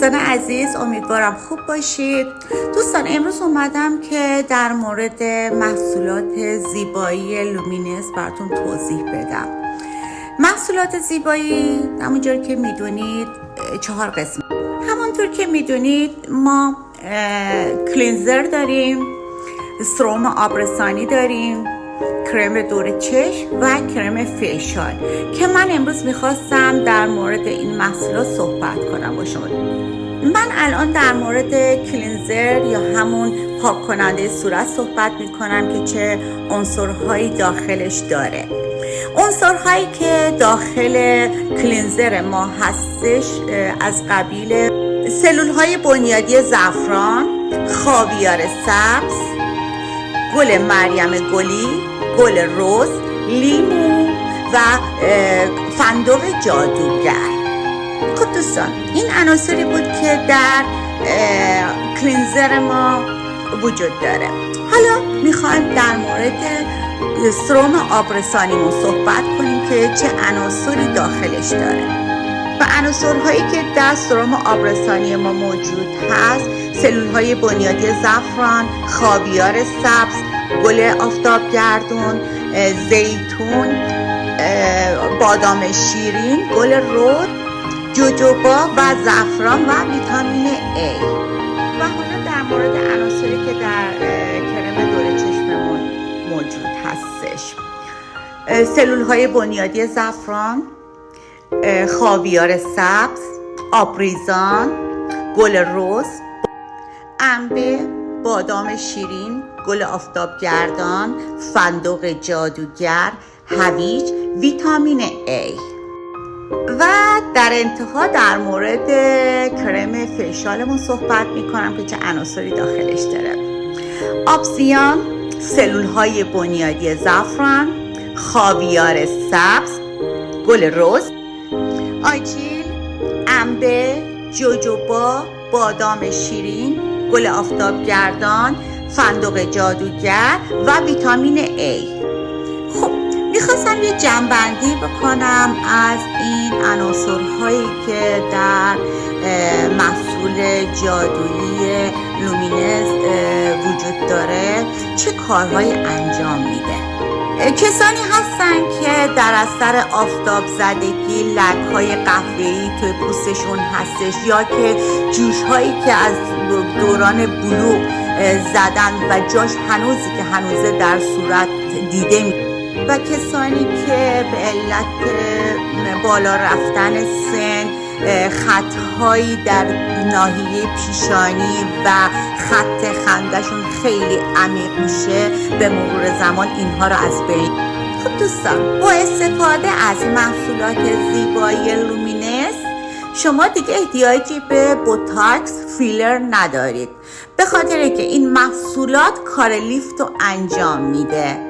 دوستان عزیز، امیدوارم خوب باشید. دوستان امروز اومدم که در مورد محصولات زیبایی لومینس براتون توضیح بدم. محصولات زیبایی همونجور که میدونید 4 قسم. همونطور که میدونید ما کلینزر داریم، سرم آبرسانی داریم، کرم دور چشم و کرم فیشال که من امروز میخواستم در مورد این محصولات صحبت کنم با شما. من الان در مورد کلینزر یا همون پاک کننده صورت صحبت میکنم که چه عنصرهایی داخلش داره. عنصرهایی که داخل کلینزر ما هستش از قبیل سلولهای بنیادی زعفران، خاویار سبز، گل مریم گلی، گل رز، لیمو و فندق جادوگر. خب دوستان، این عناصری بود که در کلینزر ما وجود داره. حالا میخوایم در مورد سرم آبرسانیمون صحبت کنیم که چه عناصری داخلش داره. و عناصرهایی که در سرم آبرسانی ما موجود هست سلولهای بنیادی زعفران، خاویار سبز، گل آفتابگردون، زیتون، بادام شیرین، گل رز، جوجوبا و زعفران و ویتامین A. و حالا در مورد عناصری که در کرم دور چشممون موجود هستش: سلولهای بنیادی زعفران، خاویار سبز، آبریزان، گل رز، انبه، بادام شیرین، گل آفتابگردان، فندق جادوگر، هویج، ویتامین A. و در انتها در مورد کرم فیشالمون صحبت میکنم که چه عناصری داخلش داره: آبسیان، سلولهای بنیادی زعفران، خاویار سبز، گل رز، آجیل، انبه، جوجوبا، بادام شیرین، گل آفتابگردان، فندق جادوگر و ویتامین A. خب میخواستم یه جمع‌بندی بکنم از این عناصرهایی که در محصول جادویی لومینس وجود داره چه کارهایی انجام میده. کسانی هستن که در اثر آفتاب زدگی لک‌های قهوه‌ای توی پوستشون هستش یا که جوش‌هایی که از دوران بلوغ زدن و جاش هنوزه در صورت دیده میشه و کسانی که به علت بالا رفتن سن خطهایی در ناحیه پیشانی و خط خندشون خیلی عمیق میشه، به مرور زمان اینها رو از بین. خب دوستان، با استفاده از محصولات زیبایی لومینس شما دیگه احتیاجی به بوتاکس فیلر ندارید، به خاطر که این محصولات کار لیفت رو انجام میده